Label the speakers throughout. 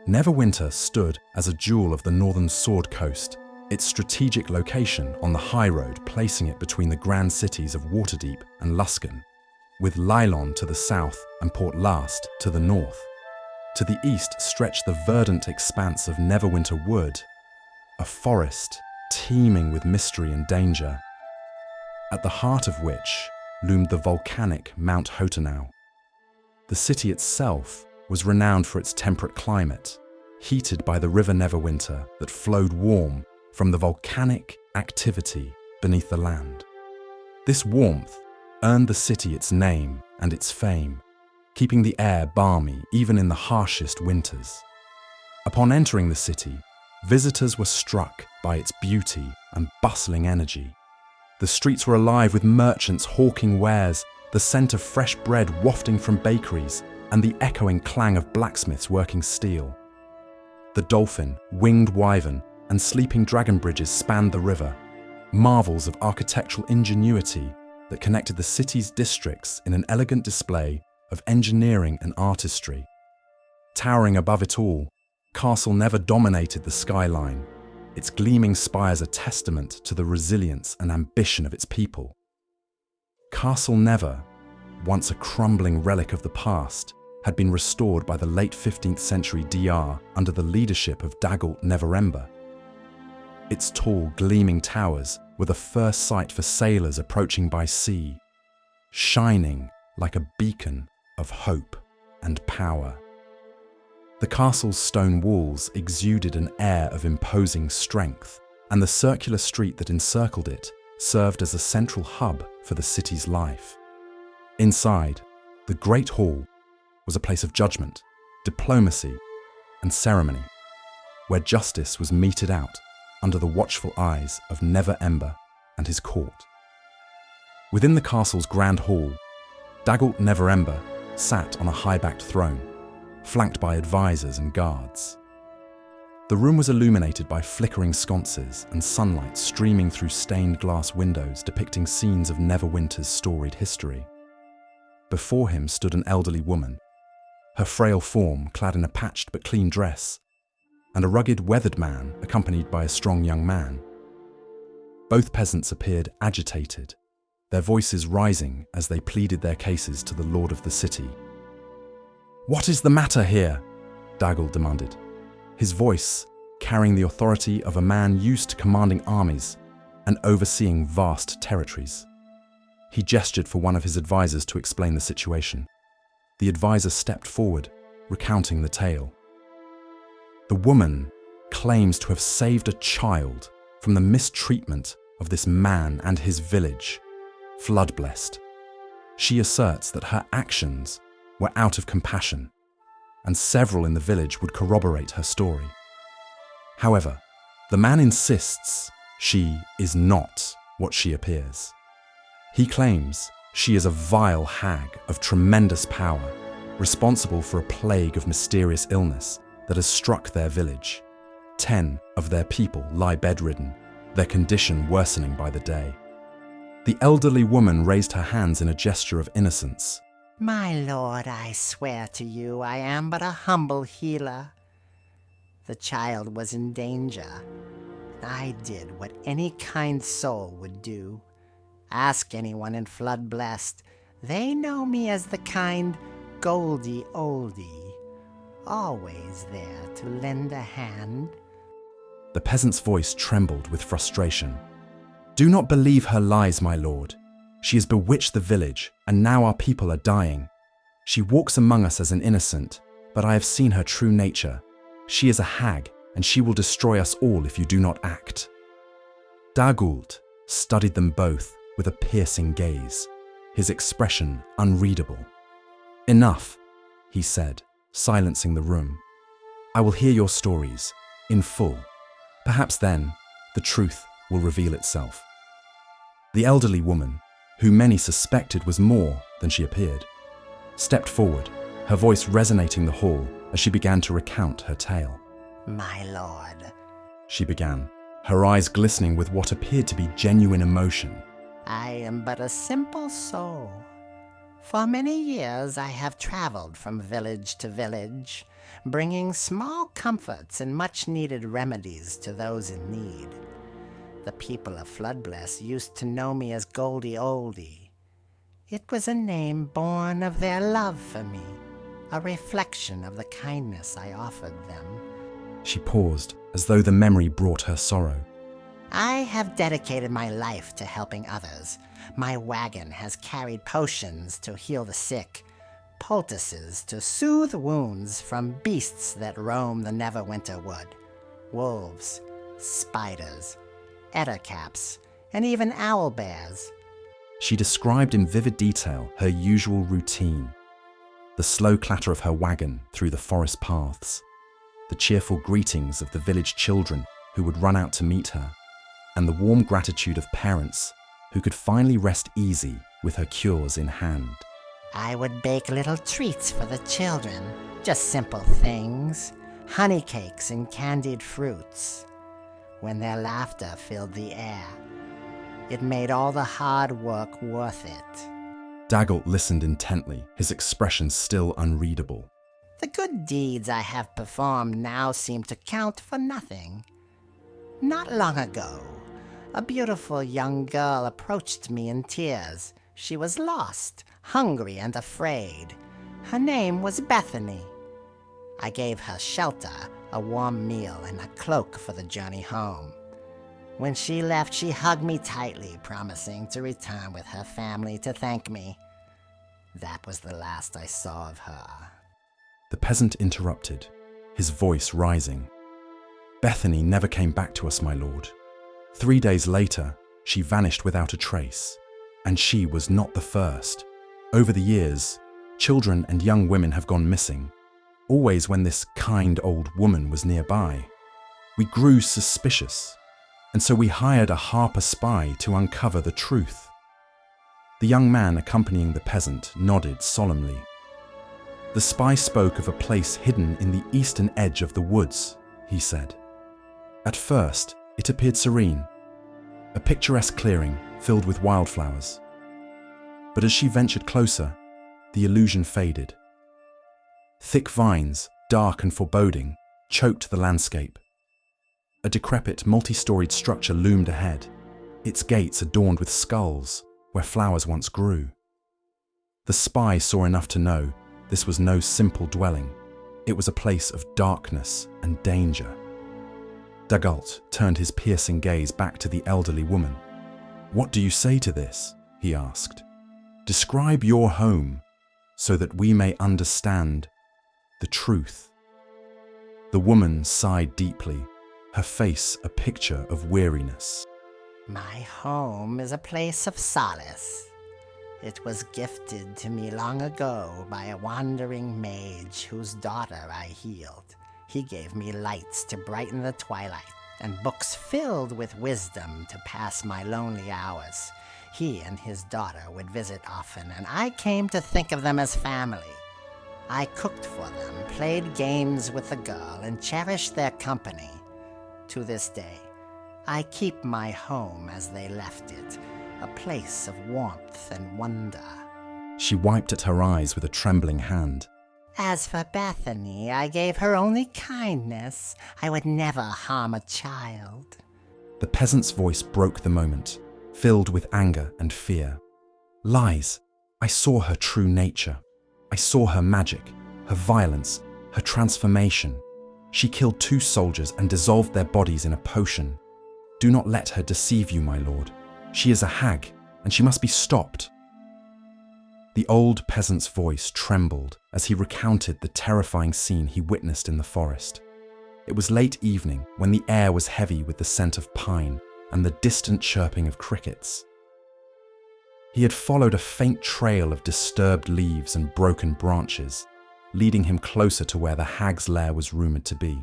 Speaker 1: Neverwinter stood as a jewel of the northern Sword Coast, its strategic location on the high road placing it between the grand cities of Waterdeep and Luskan, with Lylon to the south and Port Last to the north. To the east stretched the verdant expanse of Neverwinter Wood, a forest teeming with mystery and danger, at the heart of which loomed the volcanic Mount Hotanau. The city itself was renowned for its temperate climate, heated by the river Neverwinter that flowed warm from the volcanic activity beneath the land. This warmth earned the city its name and its fame, keeping the air balmy even in the harshest winters. Upon entering the city, visitors were struck by its beauty and bustling energy. The streets were alive with merchants hawking wares, the scent of fresh bread wafting from bakeries, and the echoing clang of blacksmiths working steel. The dolphin, winged wyvern, and sleeping dragon bridges spanned the river, marvels of architectural ingenuity that connected the city's districts in an elegant display of engineering and artistry. Towering above it all, Castle Never dominated the skyline, its gleaming spires a testament to the resilience and ambition of its people. Castle Never, once a crumbling relic of the past, had been restored by the late 15th century DR under the leadership of Dagult Neverember. Its tall, gleaming towers were the first sight for sailors approaching by sea, shining like a beacon of hope and power. The castle's stone walls exuded an air of imposing strength, and the circular street that encircled it served as a central hub for the city's life. Inside, the Great Hall was a place of judgment, diplomacy, and ceremony, where justice was meted out under the watchful eyes of Neverember and his court. Within the castle's grand hall, Dagult Neverember sat on a high-backed throne, flanked by advisors and guards. The room was illuminated by flickering sconces and sunlight streaming through stained glass windows depicting scenes of Neverwinter's storied history. Before him stood an elderly woman, her frail form clad in a patched but clean dress, and a rugged, weathered man accompanied by a strong young man. Both peasants appeared agitated, their voices rising as they pleaded their cases to the lord of the city. "What is the matter here?" Dagult demanded, his voice carrying the authority of a man used to commanding armies and overseeing vast territories. He gestured for one of his advisors to explain the situation. The advisor stepped forward, recounting the tale. The woman claims to have saved a child from the mistreatment of this man and his village, flood-blessed. She asserts that her actions were out of compassion, and several in the village would corroborate her story. However, the man insists she is not what she appears. He claims she is a vile hag of tremendous power, responsible for a plague of mysterious illness that has struck their village. 10 of their people lie bedridden, their condition worsening by the day. The elderly woman raised her hands in a gesture of innocence.
Speaker 2: "My lord, I swear to you I am but a humble healer. The child was in danger. I did what any kind soul would do. Ask anyone in Flood Blessed. They know me as the kind Goldie Oldie, always there to lend a hand."
Speaker 1: The peasant's voice trembled with frustration. "Do not believe her lies, my lord. She has bewitched the village, and now our people are dying. She walks among us as an innocent, but I have seen her true nature. She is a hag, and she will destroy us all if you do not act." Dagult studied them both with a piercing gaze, his expression unreadable. "Enough," he said, silencing the room. "I will hear your stories, in full. Perhaps then, the truth will reveal itself." The elderly woman, who many suspected was more than she appeared, stepped forward, her voice resonating the hall as she began to recount her tale.
Speaker 2: "My lord,"
Speaker 1: she began, her eyes glistening with what appeared to be genuine emotion.
Speaker 2: "I am but a simple soul, For many years I have traveled from village to village, bringing small comforts and much-needed remedies to those in need. The people of Floodbless used to know me as Goldie Oldie. It was a name born of their love for me, a reflection of the kindness I offered them.
Speaker 1: She paused, as though the memory brought her sorrow.
Speaker 2: I have dedicated my life to helping others. My wagon has carried potions to heal the sick, poultices to soothe wounds from beasts that roam the Neverwinter wood, wolves, spiders, ettercaps, and even owlbears.
Speaker 1: She described in vivid detail her usual routine. The slow clatter of her wagon through the forest paths, the cheerful greetings of the village children who would run out to meet her, and the warm gratitude of parents who could finally rest easy with her cures in hand.
Speaker 2: I would bake little treats for the children, just simple things, honey cakes and candied fruits. When their laughter filled the air, it made all the hard work worth it.
Speaker 1: Daggelt listened intently, his expression still unreadable.
Speaker 2: The good deeds I have performed now seem to count for nothing. Not long ago, a beautiful young girl approached me in tears. She was lost, hungry, and afraid. Her name was Bethany. I gave her shelter, a warm meal, and a cloak for the journey home. When she left, she hugged me tightly, promising to return with her family to thank me. That was the last I saw of her.
Speaker 1: The peasant interrupted, his voice rising. Bethany never came back to us, my lord. 3 days later, she vanished without a trace. And she was not the first. Over the years, children and young women have gone missing, always when this kind old woman was nearby. We grew suspicious, and so we hired a Harper spy to uncover the truth. The young man accompanying the peasant nodded solemnly. The spy spoke of a place hidden in the eastern edge of the woods, he said. At first, it appeared serene, a picturesque clearing filled with wildflowers. But as she ventured closer, the illusion faded. Thick vines, dark and foreboding, choked the landscape. A decrepit, multi-storied structure loomed ahead, its gates adorned with skulls where flowers once grew. The spy saw enough to know this was no simple dwelling. It was a place of darkness and danger. Daggelt turned his piercing gaze back to the elderly woman. "What do you say to this?" he asked. "Describe your home so that we may understand the truth." The woman sighed deeply, her face a picture of weariness.
Speaker 2: My home is a place of solace. It was gifted to me long ago by a wandering mage whose daughter I healed. He gave me lights to brighten the twilight and books filled with wisdom to pass my lonely hours. He and his daughter would visit often, and I came to think of them as family. I cooked for them, played games with the girl, and cherished their company. To this day, I keep my home as they left it, a place of warmth and wonder.
Speaker 1: She wiped at her eyes with a trembling hand.
Speaker 2: As for Bethany, I gave her only kindness. I would never harm a child.
Speaker 1: The peasant's voice broke the moment, filled with anger and fear. Lies. I saw her true nature. I saw her magic, her violence, her transformation. She killed 2 soldiers and dissolved their bodies in a potion. Do not let her deceive you, my lord. She is a hag, and she must be stopped. The old peasant's voice trembled as he recounted the terrifying scene he witnessed in the forest. It was late evening when the air was heavy with the scent of pine and the distant chirping of crickets. He had followed a faint trail of disturbed leaves and broken branches, leading him closer to where the hag's lair was rumored to be.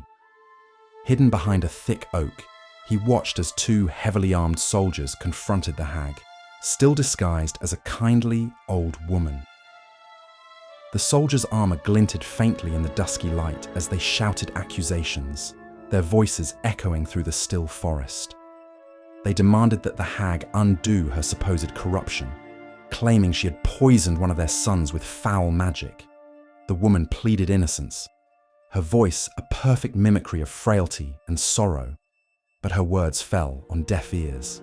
Speaker 1: Hidden behind a thick oak, he watched as 2 heavily armed soldiers confronted the hag, still disguised as a kindly old woman. The soldiers' armor glinted faintly in the dusky light as they shouted accusations, their voices echoing through the still forest. They demanded that the hag undo her supposed corruption, claiming she had poisoned one of their sons with foul magic. The woman pleaded innocence, her voice a perfect mimicry of frailty and sorrow, but her words fell on deaf ears.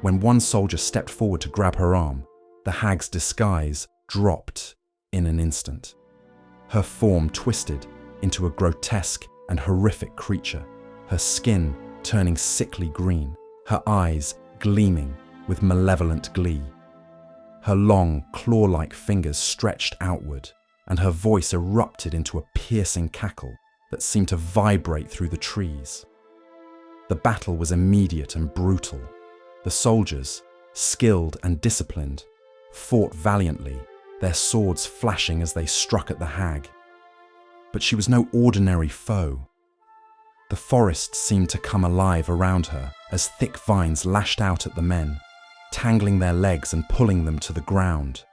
Speaker 1: When one soldier stepped forward to grab her arm, the hag's disguise dropped in an instant. Her form twisted into a grotesque and horrific creature, her skin turning sickly green, her eyes gleaming with malevolent glee. Her long, claw-like fingers stretched outward, and her voice erupted into a piercing cackle that seemed to vibrate through the trees. The battle was immediate and brutal. The soldiers, skilled and disciplined, fought valiantly, their swords flashing as they struck at the hag. But she was no ordinary foe. The forest seemed to come alive around her as thick vines lashed out at the men, tangling their legs and pulling them to the ground.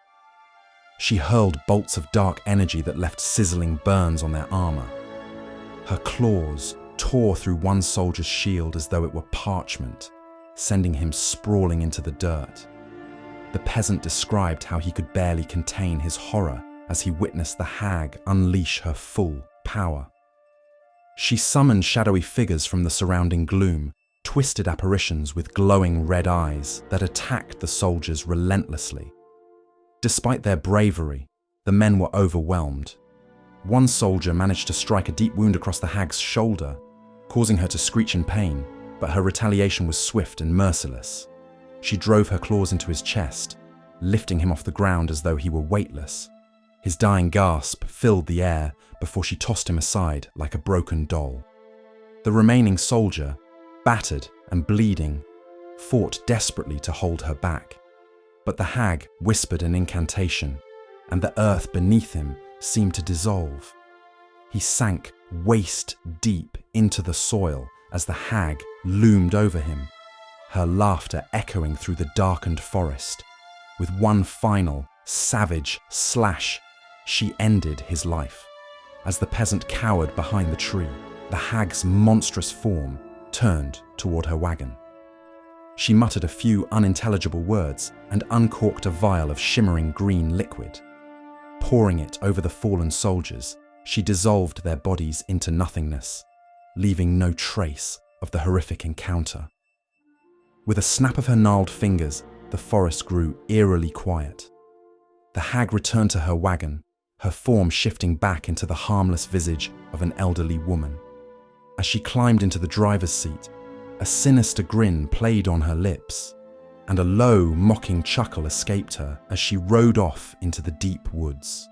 Speaker 1: She hurled bolts of dark energy that left sizzling burns on their armor. Her claws tore through one soldier's shield as though it were parchment, sending him sprawling into the dirt. The peasant described how he could barely contain his horror as he witnessed the hag unleash her full power. She summoned shadowy figures from the surrounding gloom, twisted apparitions with glowing red eyes that attacked the soldiers relentlessly. Despite their bravery, the men were overwhelmed. One soldier managed to strike a deep wound across the hag's shoulder, causing her to screech in pain, but her retaliation was swift and merciless. She drove her claws into his chest, lifting him off the ground as though he were weightless. His dying gasp filled the air before she tossed him aside like a broken doll. The remaining soldier, battered and bleeding, fought desperately to hold her back. But the hag whispered an incantation, and the earth beneath him seemed to dissolve. He sank waist deep into the soil as the hag loomed over him, her laughter echoing through the darkened forest. With one final, savage slash, she ended his life. As the peasant cowered behind the tree, the hag's monstrous form turned toward her wagon. She muttered a few unintelligible words and uncorked a vial of shimmering green liquid. Pouring it over the fallen soldiers, she dissolved their bodies into nothingness, leaving no trace of the horrific encounter. With a snap of her gnarled fingers, the forest grew eerily quiet. The hag returned to her wagon, her form shifting back into the harmless visage of an elderly woman. As she climbed into the driver's seat, a sinister grin played on her lips, and a low, mocking chuckle escaped her as she rode off into the deep woods.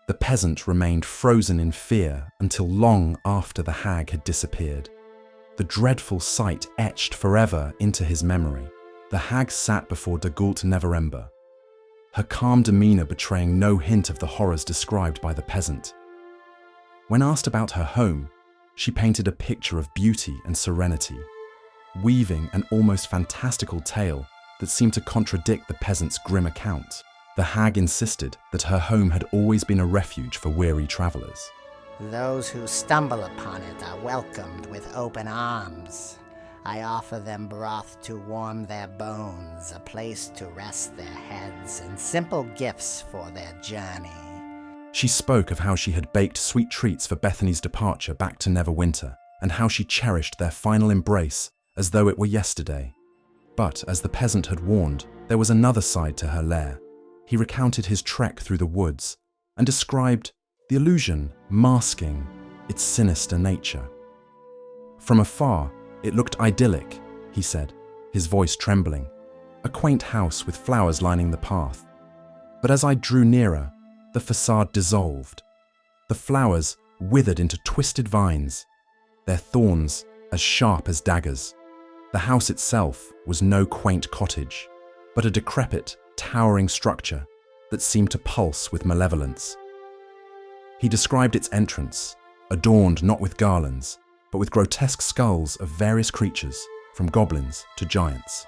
Speaker 1: The peasant remained frozen in fear until long after the hag had disappeared. The dreadful sight etched forever into his memory. The hag sat before Neverwinter, her calm demeanor betraying no hint of the horrors described by the peasant. When asked about her home, she painted a picture of beauty and serenity, weaving an almost fantastical tale that seemed to contradict the peasant's grim account. The hag insisted that her home had always been a refuge for weary travelers.
Speaker 2: Those who stumble upon it are welcomed with open arms. I offer them broth to warm their bones, a place to rest their heads, and simple gifts for their journey.
Speaker 1: She spoke of how she had baked sweet treats for Bethany's departure back to Neverwinter, and how she cherished their final embrace as though it were yesterday. But, as the peasant had warned, there was another side to her lair. He recounted his trek through the woods, and described the illusion masking its sinister nature. From afar, it looked idyllic, he said, his voice trembling. A quaint house with flowers lining the path. But as I drew nearer, the facade dissolved. The flowers withered into twisted vines, their thorns as sharp as daggers. The house itself was no quaint cottage, but a decrepit, towering structure that seemed to pulse with malevolence. He described its entrance, adorned not with garlands, but with grotesque skulls of various creatures, from goblins to giants.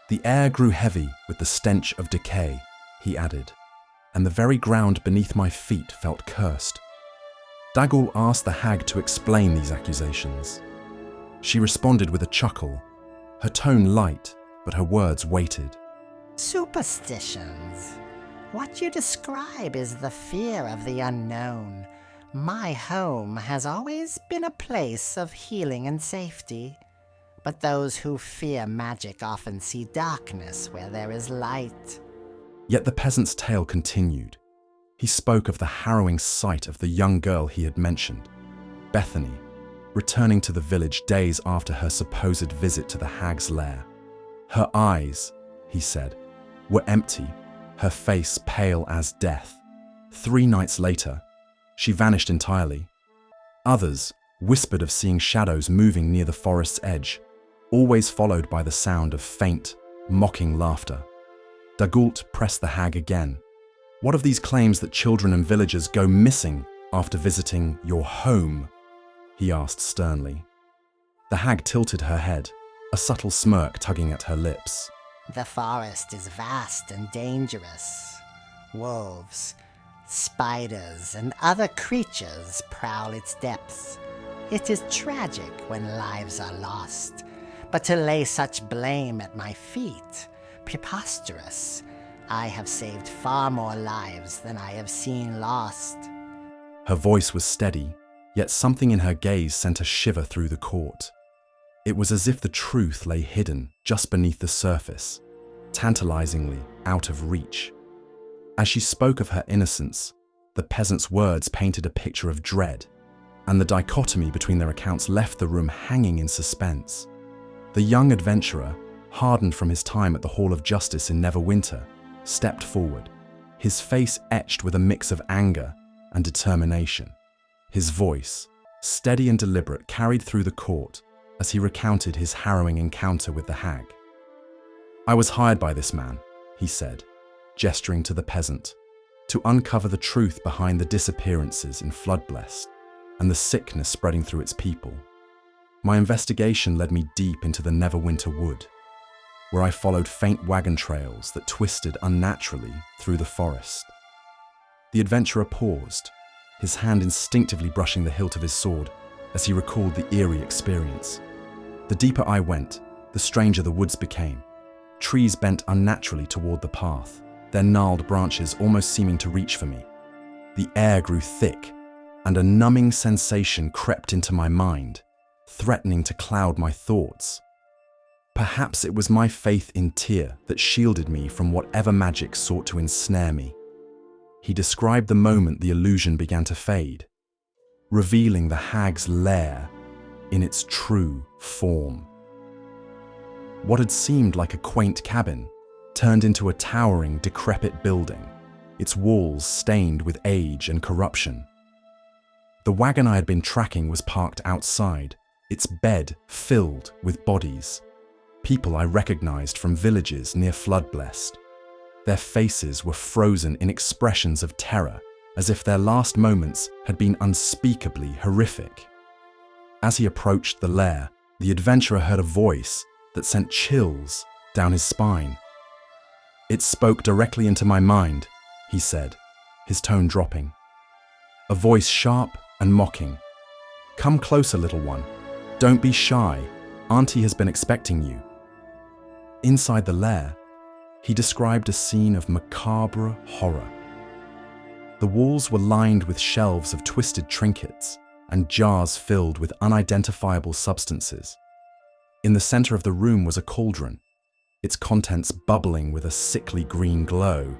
Speaker 1: The air grew heavy with the stench of decay, he added, and the very ground beneath my feet felt cursed. Dagul asked the hag to explain these accusations. She responded with a chuckle, her tone light, but her words weighted.
Speaker 2: Superstitions. What you describe is the fear of the unknown. My home has always been a place of healing and safety. But those who fear magic often see darkness where there is light.
Speaker 1: Yet the peasant's tale continued. He spoke of the harrowing sight of the young girl he had mentioned, Bethany, returning to the village days after her supposed visit to the hag's lair. Her eyes, he said, were empty, her face pale as death. 3 nights later, she vanished entirely. Others whispered of seeing shadows moving near the forest's edge, always followed by the sound of faint, mocking laughter. Duch pressed the hag again. What of these claims that children and villagers go missing after visiting your home? He asked sternly. The hag tilted her head, a subtle smirk tugging at her lips.
Speaker 2: The forest is vast and dangerous. Wolves, spiders, and other creatures prowl its depths. It is tragic when lives are lost, but to lay such blame at my feet, preposterous. I have saved far more lives than I have seen lost.
Speaker 1: Her voice was steady, yet something in her gaze sent a shiver through the court. It was as if the truth lay hidden just beneath the surface, tantalizingly out of reach. As she spoke of her innocence, the peasant's words painted a picture of dread, and the dichotomy between their accounts left the room hanging in suspense. The young adventurer, hardened from his time at the Hall of Justice in Neverwinter, stepped forward, his face etched with a mix of anger and determination. His voice, steady and deliberate, carried through the court as he recounted his harrowing encounter with the hag. I was hired by this man, he said, gesturing to the peasant, to uncover the truth behind the disappearances in Floodblessed and the sickness spreading through its people. My investigation led me deep into the Neverwinter wood, where I followed faint wagon trails that twisted unnaturally through the forest. The adventurer paused, his hand instinctively brushing the hilt of his sword as he recalled the eerie experience. The deeper I went, the stranger the woods became. Trees bent unnaturally toward the path, their gnarled branches almost seeming to reach for me. The air grew thick, and a numbing sensation crept into my mind, threatening to cloud my thoughts. Perhaps it was my faith in Tyr that shielded me from whatever magic sought to ensnare me. He described the moment the illusion began to fade, revealing the hag's lair in its true form. What had seemed like a quaint cabin turned into a towering, decrepit building, its walls stained with age and corruption. The wagon I had been tracking was parked outside, its bed filled with bodies. People I recognized from villages near Floodblessed. Their faces were frozen in expressions of terror, as if their last moments had been unspeakably horrific. As he approached the lair, the adventurer heard a voice that sent chills down his spine. It spoke directly into my mind, he said, his tone dropping. A voice sharp and mocking. Come closer, little one. Don't be shy. Auntie has been expecting you. Inside the lair, he described a scene of macabre horror. The walls were lined with shelves of twisted trinkets and jars filled with unidentifiable substances. In the center of the room was a cauldron, its contents bubbling with a sickly green glow.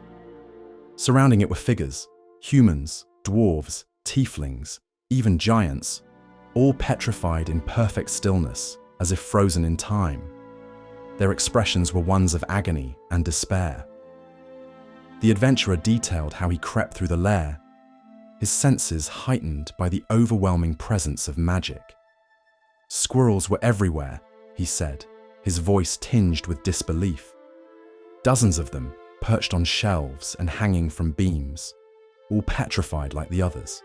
Speaker 1: Surrounding it were figures, humans, dwarves, tieflings, even giants, all petrified in perfect stillness, as if frozen in time. Their expressions were ones of agony and despair. The adventurer detailed how he crept through the lair, his senses heightened by the overwhelming presence of magic. Squirrels were everywhere, he said, his voice tinged with disbelief. Dozens of them perched on shelves and hanging from beams, all petrified like the others.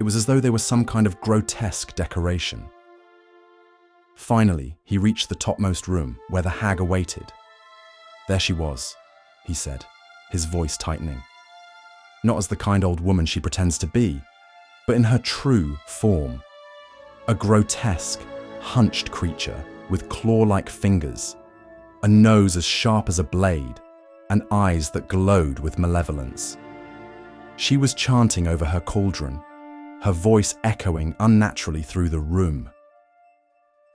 Speaker 1: It was as though they were some kind of grotesque decoration. Finally, he reached the topmost room where the hag awaited. There she was, he said, his voice tightening. Not as the kind old woman she pretends to be, but in her true form. A grotesque, hunched creature with claw-like fingers, a nose as sharp as a blade, and eyes that glowed with malevolence. She was chanting over her cauldron, her voice echoing unnaturally through the room.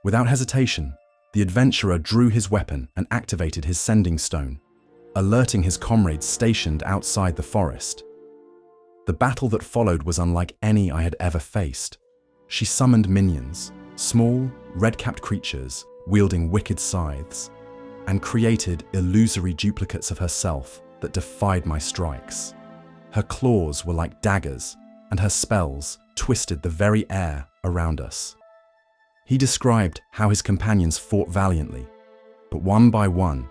Speaker 1: Without hesitation, the adventurer drew his weapon and activated his sending stone, alerting his comrades stationed outside the forest. The battle that followed was unlike any I had ever faced. She summoned minions, small, red-capped creatures wielding wicked scythes, and created illusory duplicates of herself that defied my strikes. Her claws were like daggers, and her spells twisted the very air around us. He described how his companions fought valiantly, but one by one,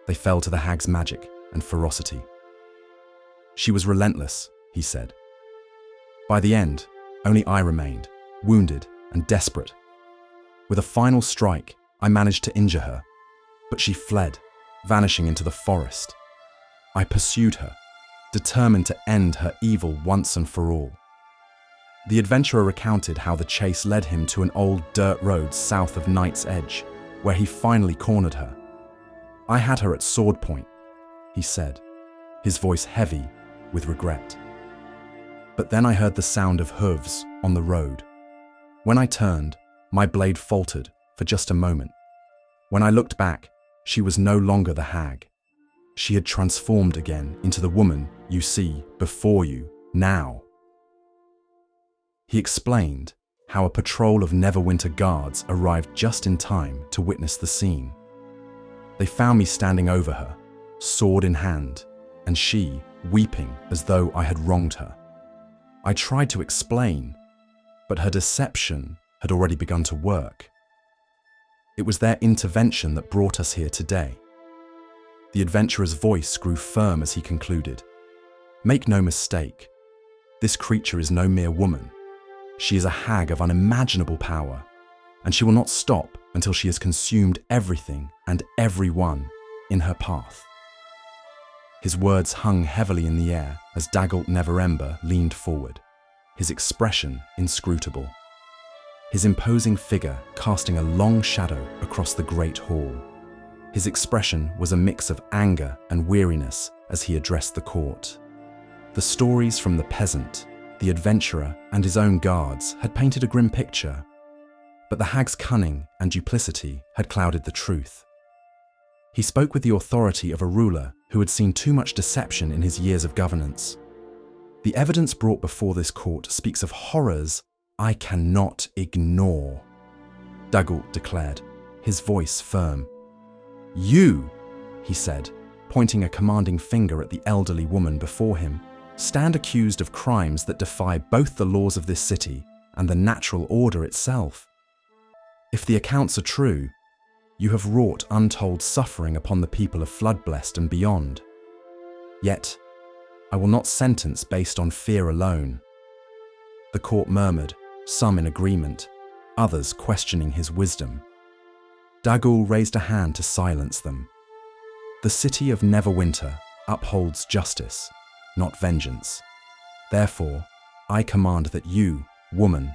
Speaker 1: they fell to the hag's magic and ferocity. She was relentless, he said. By the end, only I remained, wounded and desperate. With a final strike, I managed to injure her, but she fled, vanishing into the forest. I pursued her, determined to end her evil once and for all. The adventurer recounted how the chase led him to an old dirt road south of Night's Edge, where he finally cornered her. I had her at sword point, he said, his voice heavy with regret. But then I heard the sound of hooves on the road. When I turned, my blade faltered for just a moment. When I looked back, she was no longer the hag. She had transformed again into the woman you see before you now. He explained how a patrol of Neverwinter guards arrived just in time to witness the scene. They found me standing over her, sword in hand, and she weeping as though I had wronged her. I tried to explain, but her deception had already begun to work. It was their intervention that brought us here today. The adventurer's voice grew firm as he concluded. Make no mistake, this creature is no mere woman. She is a hag of unimaginable power, and she will not stop until she has consumed everything and everyone in her path. His words hung heavily in the air as Dagult Neverember leaned forward, his expression inscrutable, his imposing figure casting a long shadow across the great hall. His expression was a mix of anger and weariness as he addressed the court. The stories from the peasant, the adventurer, and his own guards had painted a grim picture, but the hag's cunning and duplicity had clouded the truth. He spoke with the authority of a ruler who had seen too much deception in his years of governance. The evidence brought before this court speaks of horrors I cannot ignore, Dagult declared, his voice firm. You, he said, pointing a commanding finger at the elderly woman before him, stand accused of crimes that defy both the laws of this city and the natural order itself. If the accounts are true, you have wrought untold suffering upon the people of Floodblessed and beyond. Yet, I will not sentence based on fear alone. The court murmured, some in agreement, others questioning his wisdom. Dagult raised a hand to silence them. The city of Neverwinter upholds justice, not vengeance. Therefore, I command that you, woman,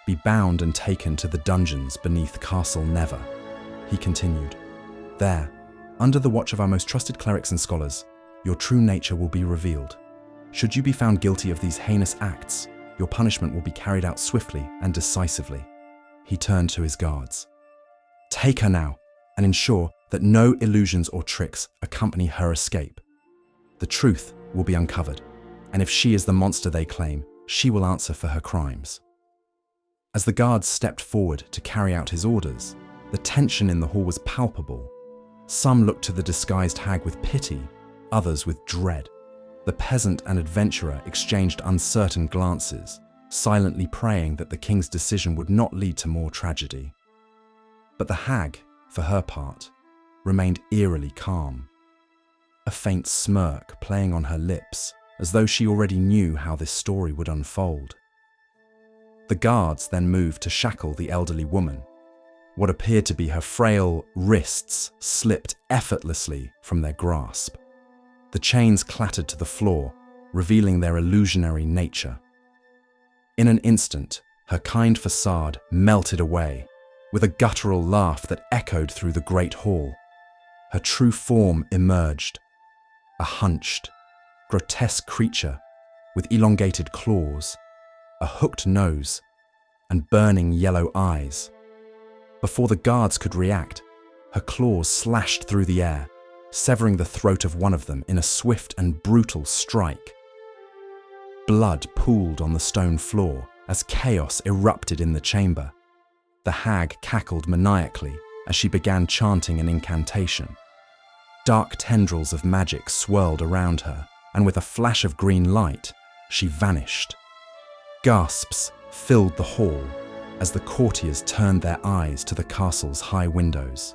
Speaker 1: be bound and taken to the dungeons beneath Castle Never. He continued, there, under the watch of our most trusted clerics and scholars, your true nature will be revealed. Should you be found guilty of these heinous acts, your punishment will be carried out swiftly and decisively. He turned to his guards. Take her now, and ensure that no illusions or tricks accompany her escape. The truth will be uncovered, and if she is the monster they claim, she will answer for her crimes. As the guards stepped forward to carry out his orders, the tension in the hall was palpable. Some looked to the disguised hag with pity, others with dread. The peasant and adventurer exchanged uncertain glances, silently praying that the king's decision would not lead to more tragedy. But the hag, for her part, remained eerily calm, a faint smirk playing on her lips, as though she already knew how this story would unfold. The guards then moved to shackle the elderly woman. What appeared to be her frail wrists slipped effortlessly from their grasp. The chains clattered to the floor, revealing their illusionary nature. In an instant, her kind facade melted away, with a guttural laugh that echoed through the great hall. Her true form emerged, a hunched, grotesque creature with elongated claws, a hooked nose, and burning yellow eyes. Before the guards could react, her claws slashed through the air, severing the throat of one of them in a swift and brutal strike. Blood pooled on the stone floor as chaos erupted in the chamber. The hag cackled maniacally as she began chanting an incantation. Dark tendrils of magic swirled around her, and with a flash of green light, she vanished. Gasps filled the hall as the courtiers turned their eyes to the castle's high windows.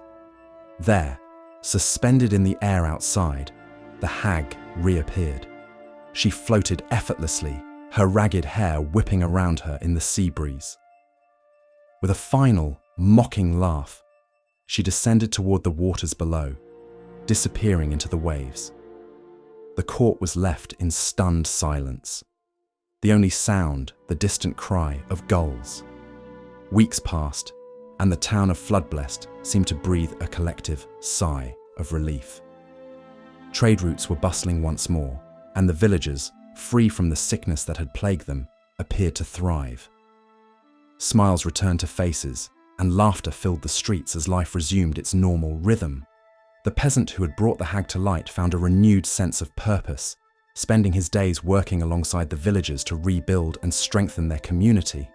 Speaker 1: There, suspended in the air outside, the hag reappeared. She floated effortlessly, her ragged hair whipping around her in the sea breeze. With a final, mocking laugh, she descended toward the waters below, disappearing into the waves. The court was left in stunned silence, the only sound the distant cry of gulls. Weeks passed, and the town of Floodblessed seemed to breathe a collective sigh of relief. Trade routes were bustling once more, and the villagers, free from the sickness that had plagued them, appeared to thrive. Smiles returned to faces, and laughter filled the streets as life resumed its normal rhythm. The peasant who had brought the hag to light found a renewed sense of purpose, spending his days working alongside the villagers to rebuild and strengthen their community.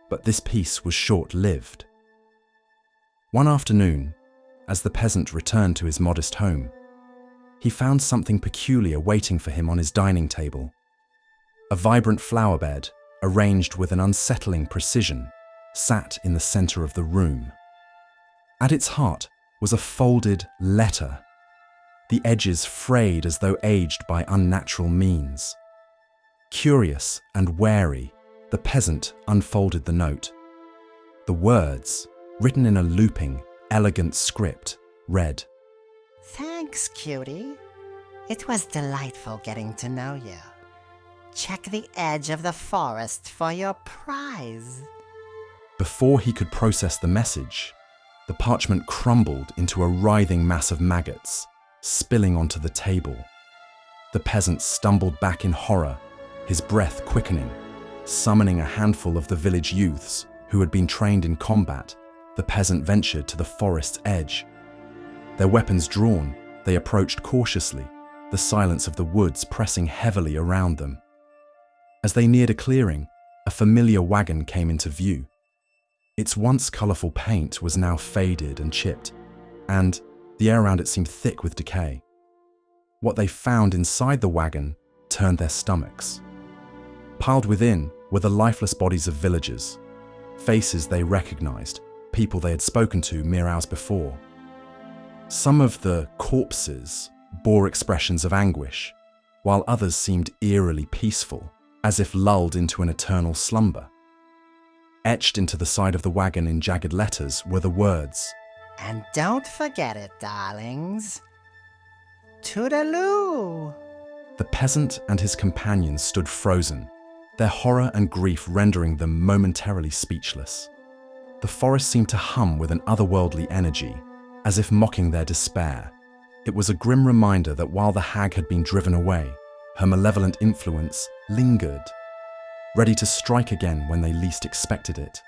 Speaker 1: But this peace was short-lived. One afternoon, as the peasant returned to his modest home, he found something peculiar waiting for him on his dining table. A vibrant flower bed, arranged with an unsettling precision, sat in the center of the room. At its heart was a folded letter, the edges frayed as though aged by unnatural means. Curious and wary, the peasant unfolded the note. The words, written in a looping, elegant script, read,
Speaker 2: Thanks, cutie. It was delightful getting to know you. Check the edge of the forest for your prize.
Speaker 1: Before he could process the message, the parchment crumbled into a writhing mass of maggots, spilling onto the table. The peasant stumbled back in horror, his breath quickening. Summoning a handful of the village youths who had been trained in combat, the peasant ventured to the forest's edge. Their weapons drawn, they approached cautiously, the silence of the woods pressing heavily around them. As they neared a clearing, a familiar wagon came into view. Its once colourful paint was now faded and chipped, and the air around it seemed thick with decay. What they found inside the wagon turned their stomachs. Piled within were the lifeless bodies of villagers, faces they recognised, people they had spoken to mere hours before. Some of the corpses bore expressions of anguish, while others seemed eerily peaceful, as if lulled into an eternal slumber. Etched into the side of the wagon in jagged letters were the words,
Speaker 2: And don't forget it, darlings. Toodaloo!
Speaker 1: The peasant and his companions stood frozen, their horror and grief rendering them momentarily speechless. The forest seemed to hum with an otherworldly energy, as if mocking their despair. It was a grim reminder that while the hag had been driven away, her malevolent influence lingered, ready to strike again when they least expected it.